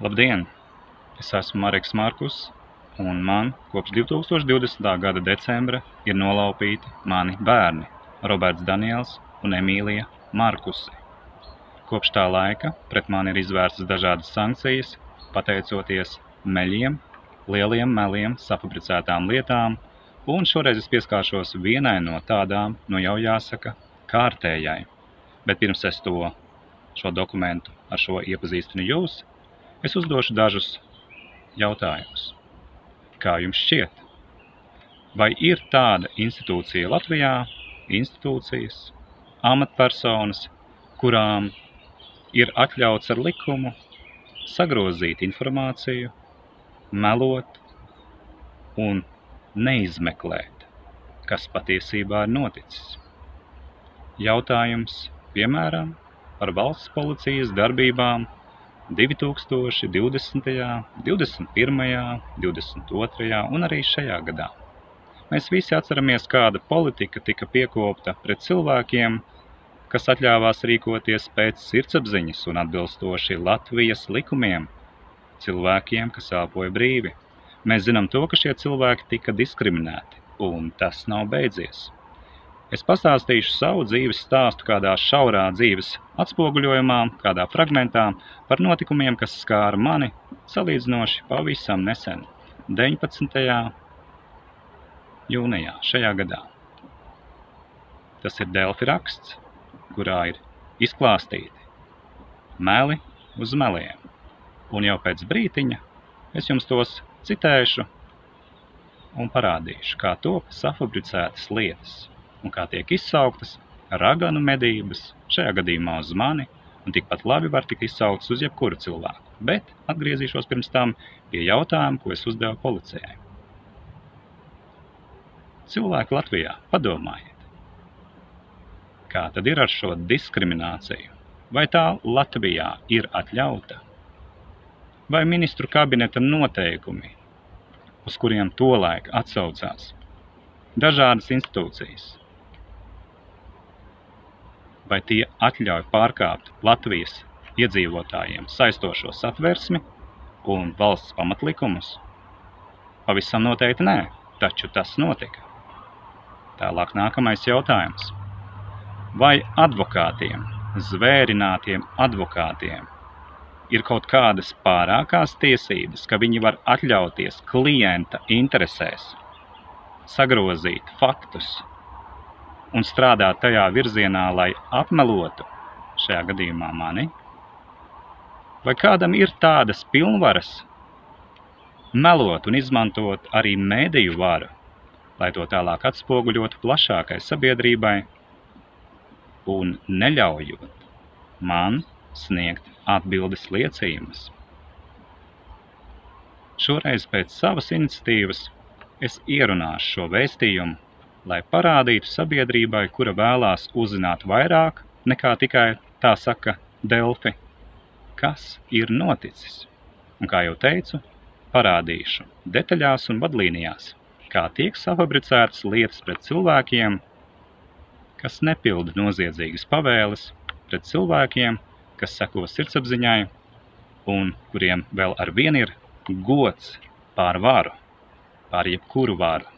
Labdien! Es esmu Mareks Markus, un man kopš 2020. gada decembra ir nolaupīti mani bērni Roberts Daniels un Emīlija Markusi. Kopš tā laika pret mani ir izvērstas dažādas sankcijas, pateicoties meļiem, lieliem meliem, safabricētām lietām, un šoreiz es pieskāršos vienai no tādām, jau jāsaka, kārtējai. Bet pirms es šo dokumentu ar šo iepazīstinu jūs, es uzdošu dažus jautājumus. Kā jums šķiet? Vai ir tāda institūcija Latvijā, institūcijas, amatpersonas, kurām ir atļauts ar likumu sagrozīt informāciju, melot un neizmeklēt, kas patiesībā ir noticis? Jautājums, piemēram, par valsts policijas darbībām 2020., 21., 22. un arī šajā gadā. Mēs visi atceramies, kāda politika tika piekopta pret cilvēkiem, kas atļāvās rīkoties pēc sirdsapziņas un atbilstoši Latvijas likumiem, cilvēkiem, kas elpoja brīvi. Mēs zinām to, ka šie cilvēki tika diskriminēti, un tas nav beidzies. Es pastāstīšu savu dzīves stāstu kādā šaurā dzīves atspoguļojumā, kādā fragmentā par notikumiem, kas skāra mani salīdzinoši pavisam nesen, 19. jūnijā šajā gadā. Tas ir Delfi raksts, kurā ir izklāstīti meli uz meliem, un jau pēc brītiņa es jums tos citēšu un parādīšu, kā top safabricētas lietas un kā tiek izsauktas raganu medības, šajā gadījumā uz mani, un tikpat labi var tikt izsauktas uz jebkuru cilvēku. Bet atgriezīšos pirms tam pie jautājuma, ko es uzdevu policijai. Cilvēki Latvijā, padomājiet, kā tad ir ar šo diskrimināciju? Vai tā Latvijā ir atļauta? Vai ministru kabineta noteikumi, uz kuriem tolaik atsaucās dažādas institūcijas, vai tie atļauj pārkāpt Latvijas iedzīvotājiem saistošo satversmi un valsts pamatlikumus? Pavisam noteikti nē, taču tas notika. Tālāk nākamais jautājums. Vai advokātiem, zvērinātiem advokātiem, ir kaut kādas pārākās tiesības, ka viņi var atļauties klienta interesēs sagrozīt faktus un strādāt tajā virzienā, lai apmelotu, šajā gadījumā mani? Vai kādam ir tādas pilnvaras melot un izmantot arī mēdīju varu, lai to tālāk atspoguļotu plašākai sabiedrībai un neļaujot man sniegt atbildes liecījumus? Šoreiz pēc savas iniciatīvas es ierunāšu šo vēstījumu, lai parādītu sabiedrībai, kura vēlās uzzināt vairāk nekā tikai, tā saka, Delfi, kas ir noticis. Un, kā jau teicu, parādīšu detaļās un vadlīnijās, kā tiek safabricētas lietas pret cilvēkiem, kas nepilda noziedzīgas pavēles, pret cilvēkiem, kas seko sirdsapziņai un kuriem vēl ar vienu ir gods pār varu, pār jebkuru varu.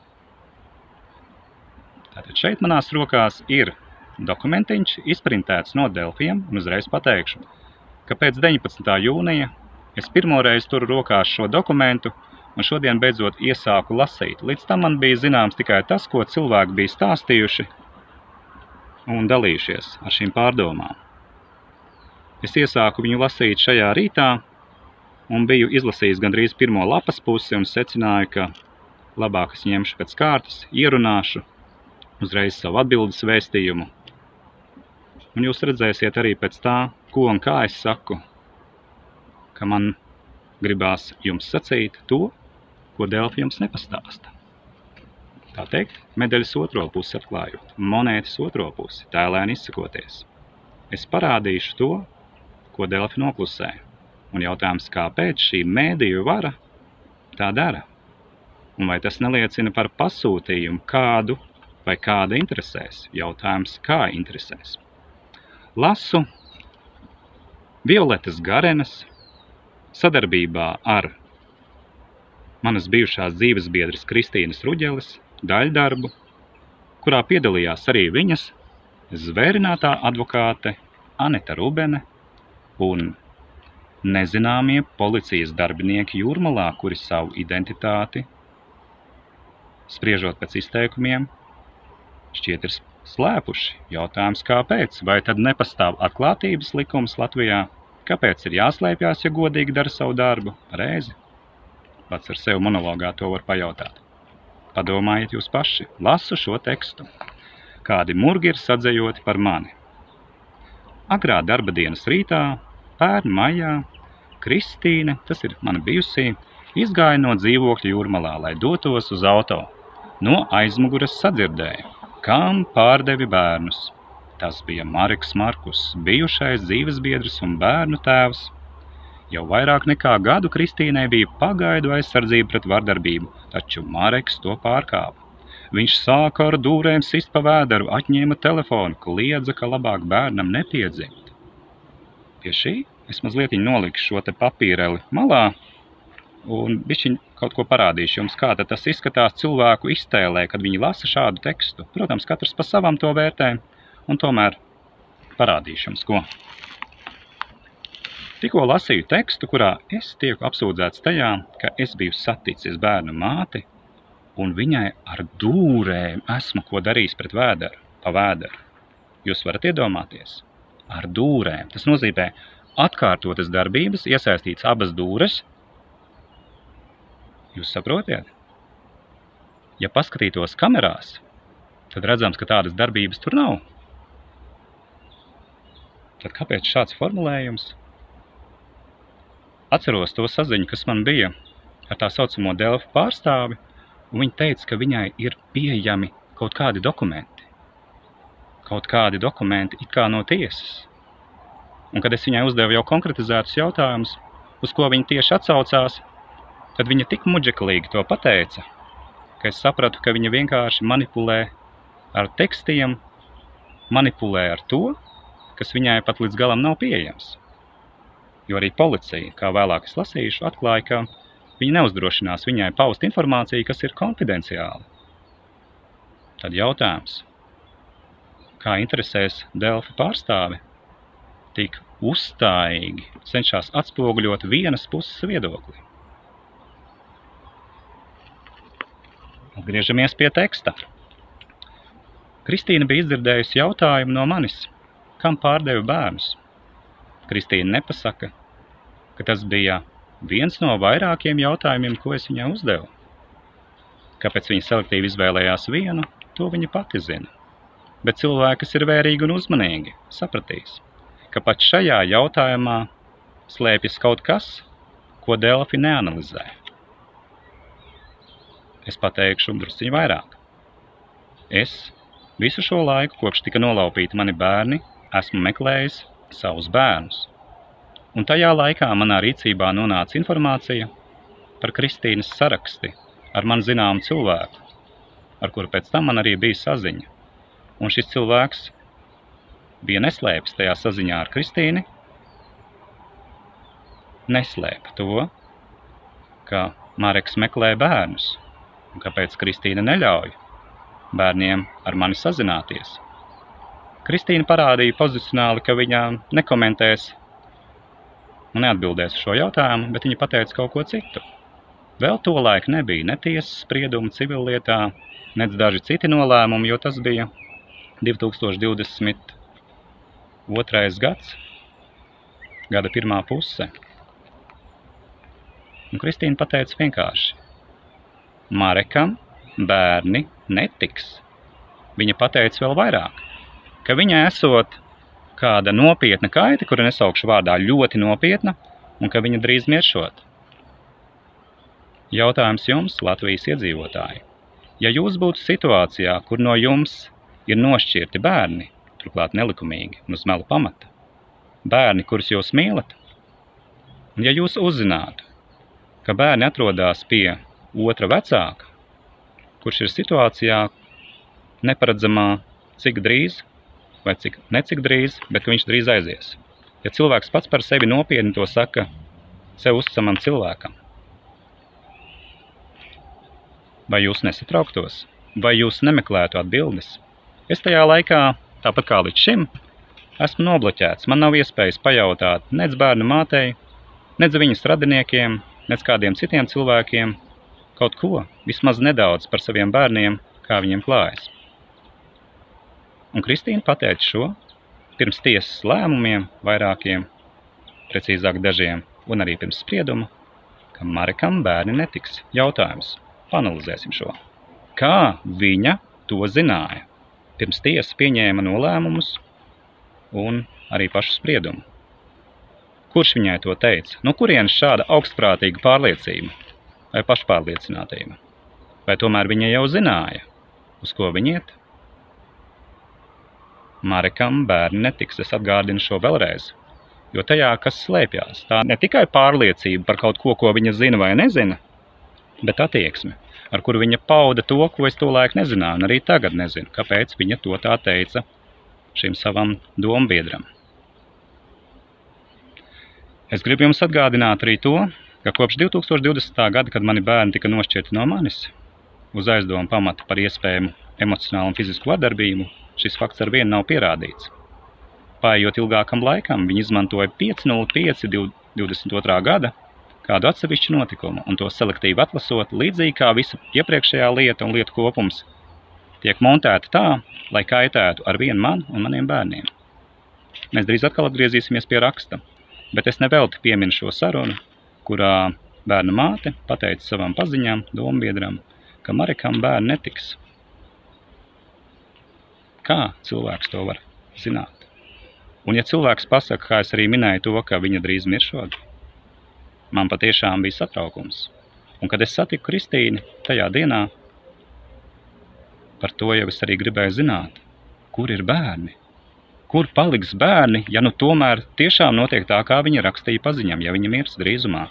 Tātad šeit manās rokās ir dokumentiņš izprintēts no Delfiem, un uzreiz pateikšu, ka pēc 19. jūnija es pirmoreiz turu rokās šo dokumentu, un šodien beidzot iesāku lasīt. Līdz tam man bija zināms tikai tas, ko cilvēki bija stāstījuši un dalījušies ar šīm pārdomām. Es iesāku viņu lasīt šajā rītā, un biju izlasījis gandrīz pirmo lapas pusi, un secināju, ka labāk es ņemšu pēc kārtas, ierunāšu uzreiz savu atbildes vēstījumu. Un jūs redzēsiet arī pēc tā, ko un kā es saku, ka man gribās jums sacīt to, ko Delfi jums nepastāsta. Tā teikt, medaļas otro pusi atklājot, monētas otro pusi, tēlēni izsakoties. Es parādīšu to, ko Delfi noklusē, un jautājums, kāpēc šī mēdīju vara tā dara, un vai tas neliecina par pasūtījumu kādu vai kāda interesēs, jautājums, kā interesēs. Lasu Violetas Garenas sadarbībā ar manas bijušās dzīvesbiedres Kristīnas Ruģeles daļdarbu, kurā piedalījās arī viņas zvērinātā advokāte Aneta Rubene un nezināmie policijas darbinieki Jūrmalā, kuri savu identitāti, spriežot pēc izteikumiem, šķiet ir slēpuši. Jautājums kāpēc? Vai tad nepastāv atklātības likums Latvijā? Kāpēc ir jāslēpjās, ja godīgi dara savu darbu? Reizi. Pats ar sevi monologā to var pajautāt. Padomājiet jūs paši. Lasu šo tekstu. Kādi murgi ir sadzējoti par mani. Agrā darba dienas rītā, pērn maijā, Kristīne, tas ir mana bijusī, izgāja no dzīvokļa Jūrmalā, lai dotos uz auto. No aizmuguras sadzirdēja, kam pārdevi bērnus. Tas bija Mareks Markus, bijušais dzīvesbiedrs un bērnu tēvs. Jau vairāk nekā gadu Kristīnei bija pagaidu aizsardzība pret vardarbību, taču Mareks to pārkāpa. Viņš sāka ar dūrēm sist pa vēderu, atņēma telefonu, kliedza, ka labāk bērnam nepiedzimt. Pie šī es mazliet noliku šo te papīreli malā un bišķiņ kaut ko parādīšu jums, kā tad tas izskatās cilvēku iztēlē, kad viņi lasa šādu tekstu. Protams, katrs pa savam to vērtē, un tomēr parādīšu jums ko. Tikko lasīju tekstu, kurā es tieku apsūdzēts tajā, ka es biju saticis bērnu māti, un viņai ar dūrēm esmu ko darījis pret vēderu, pa vēderu. Jūs varat iedomāties? Ar dūrēm. Tas nozīmē atkārtotas darbības, iesaistīts abas dūres. Jūs saprotiet? Ja paskatītos kamerās, tad redzams, ka tādas darbības tur nav. Tad kāpēc šāds formulējums? Atceros to saziņu, kas man bija ar tā saucamo Delfi pārstāvi, un viņa teica, ka viņai ir pieejami kaut kādi dokumenti. Kaut kādi dokumenti it kā no tiesas. Un kad es viņai uzdevu jau konkretizētus jautājumus, uz ko viņa tieši atsaucās, tad viņa tik muģeklīgi to pateica, ka es sapratu, ka viņa vienkārši manipulē ar tekstiem, manipulē ar to, kas viņai pat līdz galam nav pieejams. Jo arī policija, kā vēlāk es lasīšu, atklāja, ka viņi neuzdrošinās viņai paust informāciju, kas ir konfidenciāla. Tad jautājums, kā interesēs Delfi pārstāvi, tik uzstājīgi cenšas atspoguļot vienas puses viedokli. Atgriežamies pie teksta. Kristīna bija izdzirdējusi jautājumu no manis, kam pārdevi bērnus. Kristīna nepasaka, ka tas bija viens no vairākiem jautājumiem, ko es viņai uzdevu. Kāpēc viņa selektīvi izvēlējās vienu, to viņa pati zina. Bet cilvēki, kas ir vērīgi un uzmanīgi, sapratīs, ka pat šajā jautājumā slēpjas kaut kas, ko Delfi neanalizē. Es pateikšu drusciņu vairāk. Es visu šo laiku, kopš tika nolaupīti mani bērni, esmu meklējis savus bērnus. Un tajā laikā manā rīcībā nonāca informācija par Kristīnas saraksti ar man zināmu cilvēku, ar kuru pēc tam man arī bija saziņa. Un šis cilvēks bija neslēpis tajā saziņā ar Kristīni, neslēpa to, ka Mareks meklē bērnus, un kāpēc Kristīna neļauj bērniem ar mani sazināties. Kristīna parādīja pozicionāli, ka viņa nekomentēs un neatbildēs šo jautājumu, bet viņa pateica kaut ko citu. Vēl tolaik nebija ne tiesas sprieduma civillietā, nec daži citi nolēmumi, jo tas bija 2022. gads, gada pirmā puse. Un Kristīna pateica vienkārši, Marekam bērni netiks. Viņa pateica vēl vairāk, ka viņai esot kāda nopietna kaita, kura nesaukšu vārdā ļoti nopietna, un ka viņa drīz miršot. Jautājums jums, Latvijas iedzīvotāji. Ja jūs būtu situācijā, kur no jums ir nošķirti bērni, turklāt nelikumīgi un uz melu pamata, bērni, kurus jūs mīlat, un ja jūs uzzinātu, ka bērni atrodās pie otra vecāka, kurš ir situācijā neparedzamā cik drīz, vai necik drīz, bet ka viņš drīz aizies. Ja cilvēks pats par sevi nopietni to saka sev uzticamam cilvēkam? Vai jūs nesatrauktos? Vai jūs nemeklētu atbildes? Es tajā laikā, tāpat kā līdz šim, esmu nobloķēts. Man nav iespējas pajautāt nec bērnu mātei, nec viņas radiniekiem, nec kādiem citiem cilvēkiem kaut ko, vismaz nedaudz par saviem bērniem, kā viņiem klājas. Un Kristīna pateica šo pirms tiesas lēmumiem, vairākiem, precīzāk dažiem, un arī pirms sprieduma, ka Marekam bērni netiks. Jautājums. Panalizēsim šo. Kā viņa to zināja? Pirms tiesa pieņēma nolēmumus un arī pašu spriedumu. Kurš viņai to teica? No kurienes šāda augstprātīga pārliecība vai pašpārliecinātība? Vai tomēr viņa jau zināja, uz ko viņa iet? Marekam bērni netiks, es atgādinu šo vēlreiz, jo tajā, kas slēpjās, tā ne tikai pārliecība par kaut ko, ko viņa zina vai nezina, bet attieksme, ar kuru viņa pauda to, ko es tolaik nezināju, un arī tagad nezinu, kāpēc viņa to tā teica šim savam dombiedram. Es gribu jums atgādināt arī to, ka kopš 2020. gada, kad mani bērni tika nošķirti no manis, uz aizdomu pamata par iespējamu emocionālu un fizisku vardarbību, šis fakts ar vienu nav pierādīts. Paiet ilgākam laikam, viņi izmantoja 5.05.22. gada kādu atsevišķu notikumu, un to selektīvi atlasot, līdzīgi kā visa iepriekšējā lieta un lietu kopums, tiek montēta tā, lai kaitētu ar vienu man un maniem bērniem. Mēs drīz atkal atgriezīsimies pie raksta, bet es nevelti pieminu šo sarunu, kurā bērna māte pateica savam paziņām, dombiedram, ka Marekam bērni netiks. Kā cilvēks to var zināt? Un ja cilvēks pasaka, kā es arī minēju to, ka viņa drīz miršot, man patiešām bija satraukums. Un kad es satiku Kristīni tajā dienā, par to jau es arī gribēju zināt, kur ir bērni? Kur paliks bērni, ja nu tomēr tiešām notiek tā, kā viņa rakstīja paziņam, ja viņa mirs drīzumā?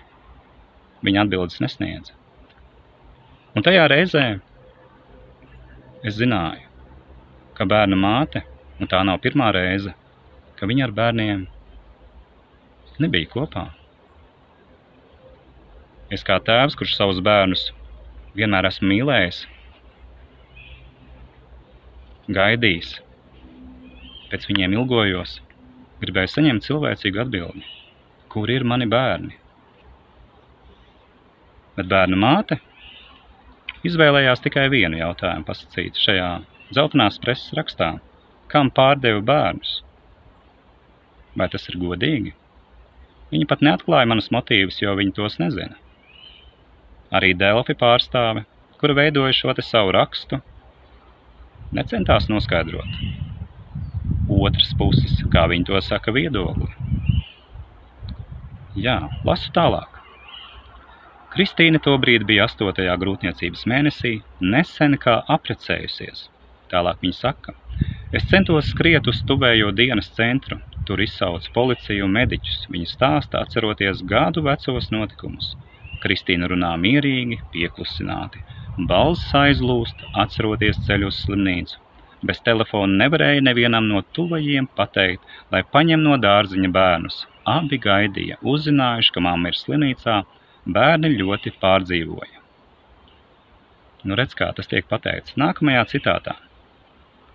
Viņa atbildes nesniedza. Un tajā reizē es zināju, ka bērna māte, un tā nav pirmā reize, ka viņa ar bērniem nebija kopā. Es kā tēvs, kurš savus bērnus vienmēr esmu mīlējis, gaidījis, pēc viņiem ilgojos, gribēju saņemt cilvēcīgu atbildi. Kur ir mani bērni? Bet bērna māte izvēlējās tikai vienu jautājumu pasacīt šajā dzeltenās preses rakstā. Kam pārdeva bērnus? Vai tas ir godīgi? Viņa pat neatklāja manus motīvus, jo viņa tos nezina. Arī Delfi pārstāve, kura veidoja šo te savu rakstu, necentās noskaidrot otras puses, kā viņi to saka, viedokli. Jā, lasu tālāk. Kristīna tobrīd bija 8. grūtniecības mēnesī, nesen kā aprecējusies. Tālāk viņa saka, es centos skriet uz tuvējo dienas centru, tur izsauc policiju un mediķus. Viņi stāsta, atceroties gadu vecos notikumus. Kristīna runā mierīgi, pieklusināti. Balss aizlūst, atceroties ceļu uz slimnīcu. Bez telefona nevarēja nevienam no tuvajiem pateikt, lai paņem no dārziņa bērnus. Abi gaidīja, uzzinājuši, ka mamma ir slimnīcā, bērni ļoti pārdzīvoja. Nu redz, kā tas tiek pateikts nākamajā citātā,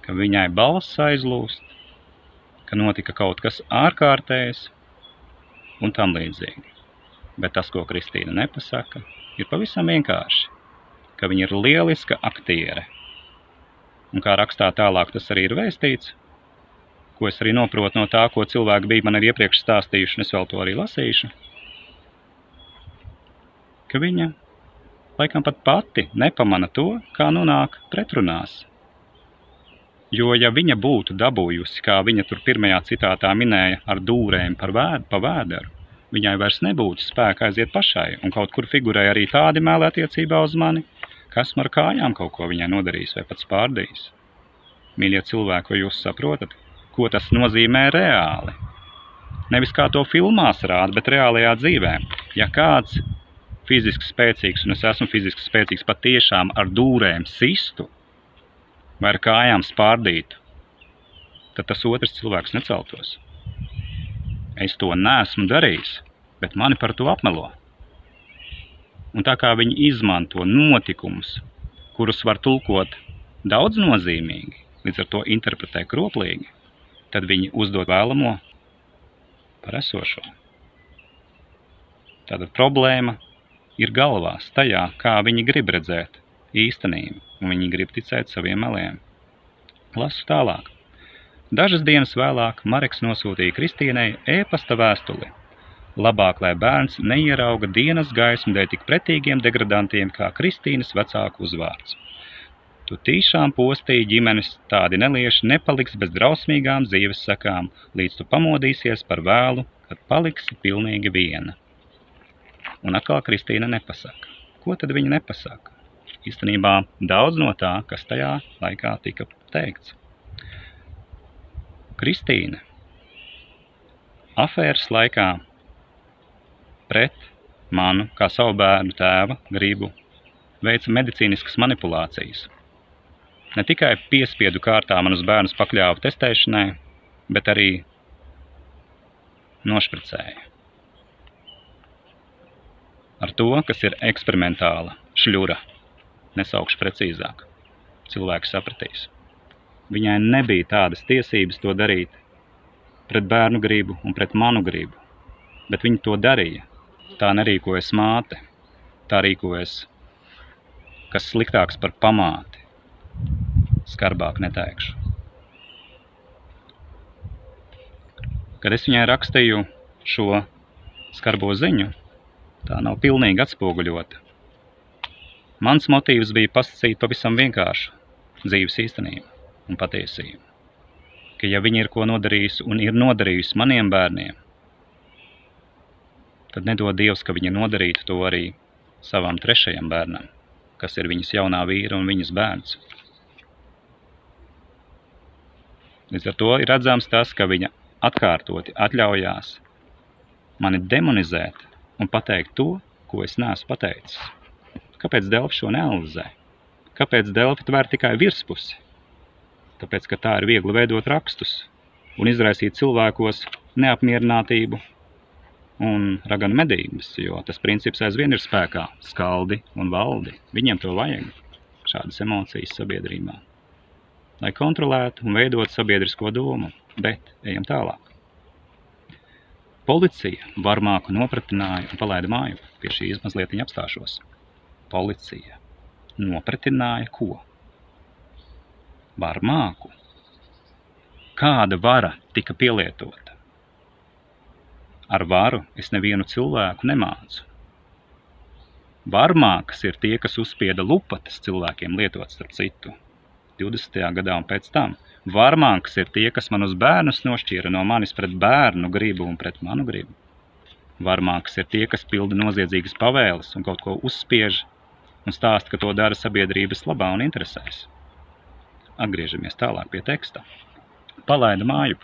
ka viņai balss aizlūst, ka notika kaut kas ārkārtējs un tam līdzīgi. Bet tas, ko Kristīna nepasaka, ir pavisam vienkārši, ka viņa ir lieliska aktiere. Un kā rakstā tālāk tas arī ir vēstīts, ko es arī noprotu no tā, ko cilvēki bija man arī iepriekš stāstījuši, un es vēl to arī lasīšu, ka viņa laikam pat pati nepamana to, kā nonāk pretrunās. Jo, ja viņa būtu dabūjusi, kā viņa tur pirmajā citātā minēja, ar dūrēm pa vēderu, viņai vairs nebūtu spēka aiziet pašai, un kaut kur figurēja arī tādi mēli attiecībā uz mani, ka esmu ar kājām kaut ko viņai nodarījis vai pats pārdījis. Mīļie cilvēki, vai jūs saprotat, ko tas nozīmē reāli? Nevis kā to filmās rāda, bet reālajā dzīvē. Ja kāds fiziski spēcīgs, un es esmu fiziski spēcīgs, patiešām ar dūrēm sistu vai ar kājām spārdītu, tad tas otrs cilvēks neceltos. Es to neesmu darījis. bet mani par to apmelo. Un tā kā viņi izmanto notikumus, kurus var tulkot daudz nozīmīgi, līdz ar to interpretē kroplīgi, tad viņi uzdod vēlamo par esošo. Tātad problēma ir galvās tajā, kā viņi grib redzēt īstenību, un viņi grib ticēt saviem meliem. Lasu tālāk. Dažas dienas vēlāk Mareks nosūtīja Kristīnei ēpasta vēstuli. Labāk, lai bērns neierauga dienas gaismu dēļ tik pretīgiem degradantiem kā Kristīnas vecāku uzvārds. Tu tīšām postīji ģimenes, tādi nelieši nepaliks bez drausmīgām dzīves sekām, līdz tu pamodīsies par vēlu, kad paliksi pilnīgi viena. Un atkal Kristīna nepasaka. Ko tad viņa nepasaka? Īstenībā daudz no tā, kas tajā laikā tika teikts. Kristīne afēras laikā pret manu, kā savu bērnu tēva gribu, veica medicīniskas manipulācijas. Ne tikai piespiedu kārtā manus bērnus pakļāva testēšanai, bet arī nošpricēja. Ar to, kas ir eksperimentāla šļura, nesaukšu precīzāk, cilvēki sapratīs. Viņai nebija tādas tiesības to darīt pret bērnu gribu un pret manu gribu, bet viņa to darīja. Tā nerīkojas māte, tā rīkojas, kas sliktāks par pamāti. Skarbāk neteikšu. Kad es viņai rakstīju šo skarbo ziņu, tā nav pilnīgi atspoguļota. Mans motīvs bija pasacīt pavisam vienkāršu dzīves īstenību un patiesību. Ka ja viņa ir ko nodarījusi un ir nodarījusi maniem bērniem, tad nedod Dievs, ka viņa nodarītu to arī savam trešajam bērnam, kas ir viņas jaunā vīra un viņas bērns. Līdz ar to ir redzams tas, ka viņa atkārtoti atļaujās mani demonizēt un pateikt to, ko es neesmu pateicis. Kāpēc Delfi šo neanalizē? Kāpēc Delfi tver tikai virspusi? Tāpēc, ka tā ir viegli veidot rakstus un izraisīt cilvēkos neapmierinātību un raganu medības, jo tas princips aizvien ir spēkā. Skaldi un valdi. Viņiem to vajag, šādas emocijas sabiedrībā. Lai kontrolētu un veidot sabiedrisko domu, bet ejam tālāk. Policija varmāku nopratināja un palaida māju. Pie šīs mazliet apstāšos. Policija nopratināja ko? Varmāku. Kāda vara tika pielietota? Ar varu es nevienu cilvēku nemācu. Varmākas ir tie, kas uzspieda lupatas cilvēkiem lietot starp citu. 20. gadā un pēc tam. Varmākas ir tie, kas manus bērnus nošķīra no manis pret bērnu gribu un pret manu gribu. Varmākas ir tie, kas pilda noziedzīgas pavēles un kaut ko uzspiež un stāsta, ka to dara sabiedrības labā un interesēs. Atgriežamies tālāk pie teksta. Palaida māju.